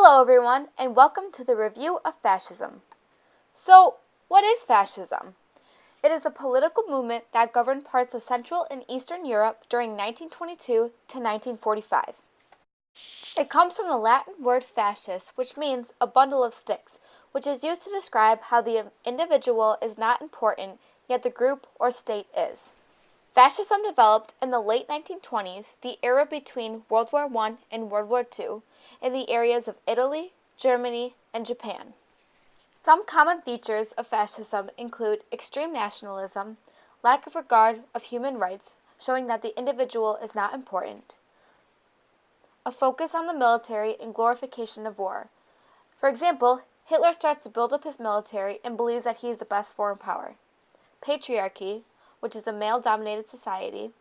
Hello everyone, and welcome to the review of fascism. So, what is fascism? It is a political movement that governed parts of Central and Eastern Europe during 1922 to 1945. It comes from the Latin word fascis, which means a bundle of sticks, which is used to describe how the individual is not important, yet the group or state is. Fascism developed in the late 1920s, the era between World War I and World War II, in the areas of Italy, Germany, and Japan. Some common features of fascism include extreme nationalism, lack of regard of human rights, showing that the individual is not important, a focus on the military and glorification of war. For example, Hitler starts to build up his military and believes that he is the best foreign power. Patriarchy, which is a male-dominated society.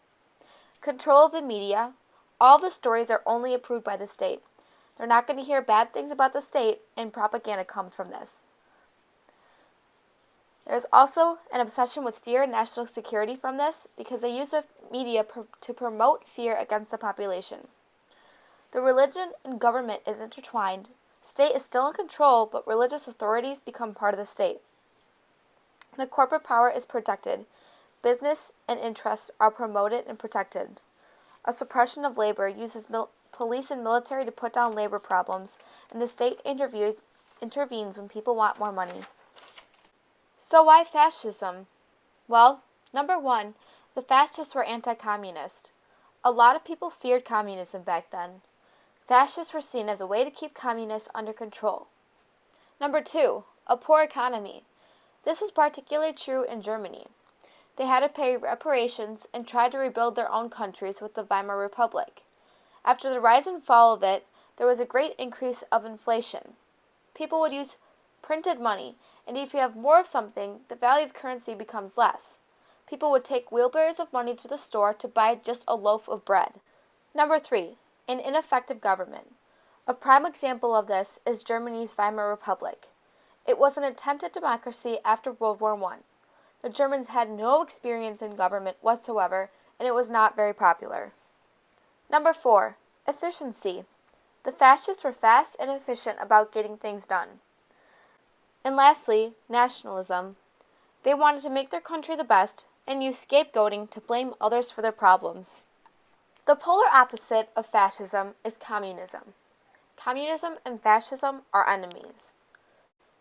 Control of the media. All the stories are only approved by the state. They're not going to hear bad things about the state, and propaganda comes from this. There's also an obsession with fear and national security from this because they use the media to promote fear against the population. The religion and government is intertwined. State is still in control, but religious authorities become part of the state. The corporate power is protected. Business and interests are promoted and protected. A suppression of labor uses police and military to put down labor problems, and the state intervenes when people want more money. So why fascism? Well, number one, the fascists were anti-communist. A lot of people feared communism back then. Fascists were seen as a way to keep communists under control. Number two, a poor economy. This was particularly true in Germany. They had to pay reparations and try to rebuild their own countries with the Weimar Republic. After the rise and fall of it, there was a great increase of inflation. People would use printed money, and if you have more of something, the value of currency becomes less. People would take wheelbarrows of money to the store to buy just a loaf of bread. Number three, an ineffective government. A prime example of this is Germany's Weimar Republic. It was an attempt at democracy after World War I. The Germans had no experience in government whatsoever, and it was not very popular. Number four, efficiency. The fascists were fast and efficient about getting things done. And lastly, nationalism. They wanted to make their country the best and use scapegoating to blame others for their problems. The polar opposite of fascism is communism. Communism and fascism are enemies.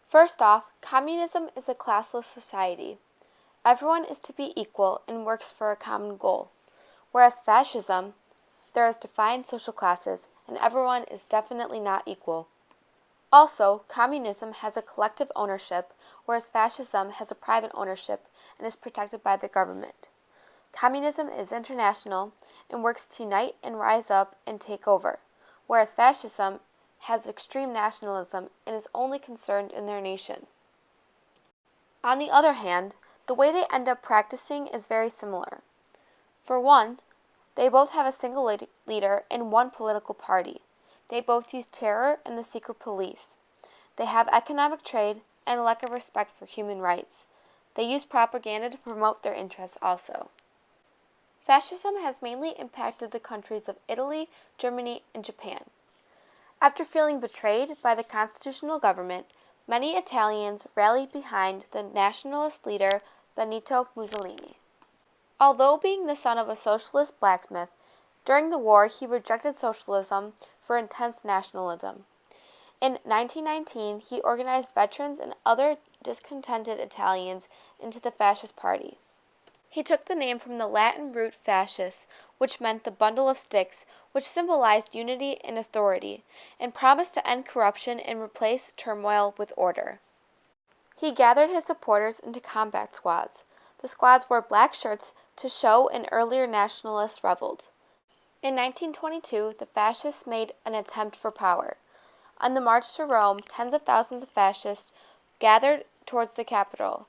First off, communism is a classless society. Everyone is to be equal and works for a common goal, whereas fascism, there is defined social classes, and everyone is definitely not equal. Also, communism has a collective ownership, whereas fascism has a private ownership and is protected by the government. Communism is international and works to unite and rise up and take over, whereas fascism has extreme nationalism and is only concerned in their nation. On the other hand, the way they end up practicing is very similar. For one, they both have a single leader and one political party. They both use terror and the secret police. They have economic trade and a lack of respect for human rights. They use propaganda to promote their interests also. Fascism has mainly impacted the countries of Italy, Germany, and Japan. After feeling betrayed by the constitutional government, many Italians rallied behind the nationalist leader Benito Mussolini. Although being the son of a socialist blacksmith, during the war he rejected socialism for intense nationalism. In 1919, he organized veterans and other discontented Italians into the Fascist Party. He took the name from the Latin root fascis, which meant the bundle of sticks, which symbolized unity and authority, and promised to end corruption and replace turmoil with order. He gathered his supporters into combat squads. The squads wore black shirts to show an earlier nationalist revolt. In 1922, the fascists made an attempt for power. On the march to Rome, tens of thousands of fascists gathered towards the capital.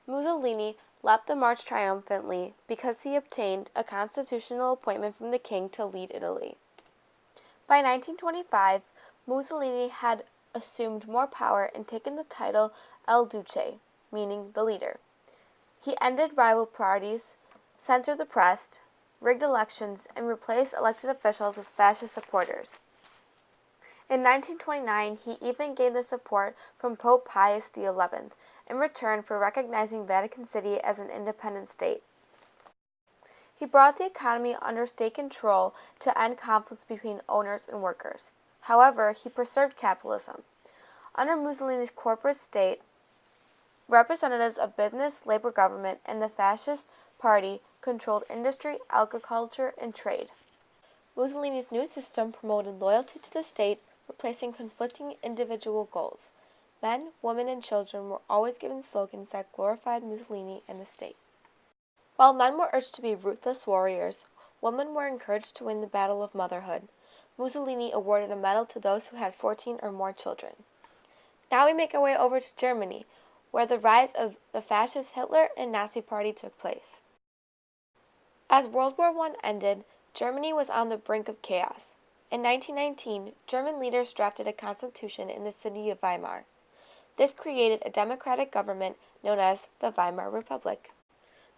Mussolini led the march triumphantly because he obtained a constitutional appointment from the king to lead Italy. By 1925, Mussolini had assumed more power and taken the title El Duce, meaning the leader. He ended rival parties, censored the press, rigged elections, and replaced elected officials with fascist supporters. In 1929, he even gained the support from Pope Pius XI in return for recognizing Vatican City as an independent state. He brought the economy under state control to end conflicts between owners and workers. However, he preserved capitalism. Under Mussolini's corporate state, representatives of business, labor government, and the Fascist Party controlled industry, agriculture, and trade. Mussolini's new system promoted loyalty to the state, replacing conflicting individual goals. Men, women, and children were always given slogans that glorified Mussolini and the state. While men were urged to be ruthless warriors, women were encouraged to win the battle of motherhood. Mussolini awarded a medal to those who had 14 or more children. Now we make our way over to Germany, where the rise of the fascist Hitler and Nazi Party took place. As World War I ended, Germany was on the brink of chaos. In 1919, German leaders drafted a constitution in the city of Weimar. This created a democratic government known as the Weimar Republic.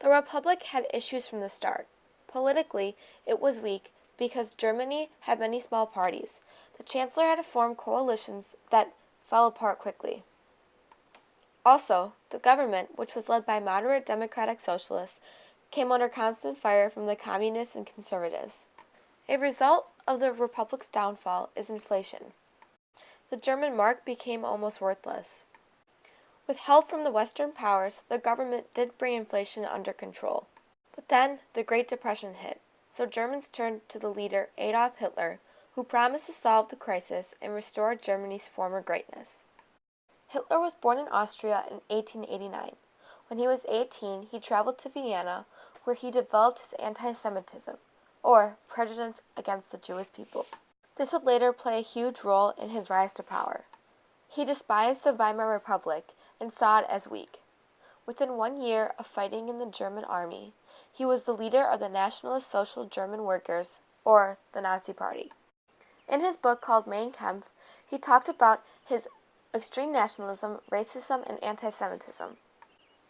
The Republic had issues from the start. Politically, it was weak because Germany had many small parties. The chancellor had to form coalitions that fell apart quickly. Also, the government, which was led by moderate democratic socialists, came under constant fire from the communists and conservatives. A result of the Republic's downfall is inflation. The German mark became almost worthless. With help from the Western powers, the government did bring inflation under control. But then the Great Depression hit, so Germans turned to the leader Adolf Hitler, who promised to solve the crisis and restore Germany's former greatness. Hitler was born in Austria in 1889. When he was 18, he traveled to Vienna, where he developed his anti-Semitism, or prejudice against the Jewish people. This would later play a huge role in his rise to power. He despised the Weimar Republic and saw it as weak. Within 1 year of fighting in the German army, he was the leader of the Nationalist Social German Workers, or the Nazi Party. In his book called Mein Kampf, he talked about his extreme nationalism, racism, and anti-Semitism.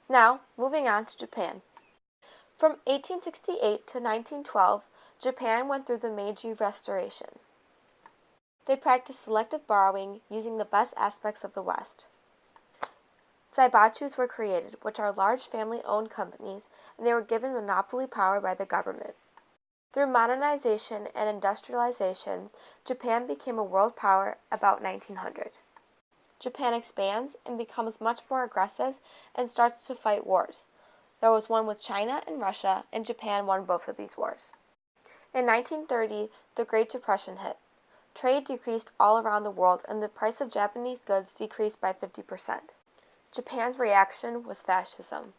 Now, moving on to Japan. From 1868 to 1912, Japan went through the Meiji Restoration. They practiced selective borrowing using the best aspects of the West. Zaibachus were created, which are large family-owned companies, and they were given monopoly power by the government. Through modernization and industrialization, Japan became a world power about 1900. Japan expands and becomes much more aggressive and starts to fight wars. There was one with China and Russia, and Japan won both of these wars. In 1930, the Great Depression hit. Trade decreased all around the world, and the price of Japanese goods decreased by 50%. Japan's reaction was fascism.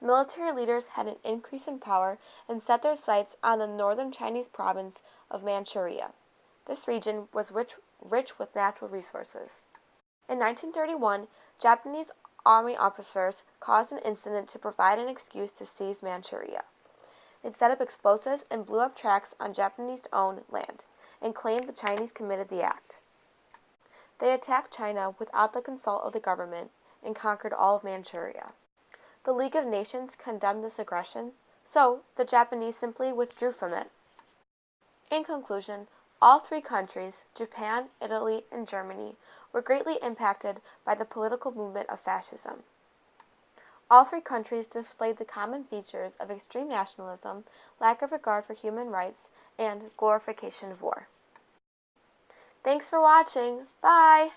Military leaders had an increase in power and set their sights on the northern Chinese province of Manchuria. This region was rich with natural resources. In 1931, Japanese army officers caused an incident to provide an excuse to seize Manchuria. They set up explosives and blew up tracks on Japanese-owned land, and claimed the Chinese committed the act. They attacked China without the consult of the government and conquered all of Manchuria. The League of Nations condemned this aggression, so the Japanese simply withdrew from it. In conclusion, all three countries, Japan, Italy, and Germany, were greatly impacted by the political movement of fascism. All three countries displayed the common features of extreme nationalism, lack of regard for human rights, and glorification of war. Thanks for watching. Bye!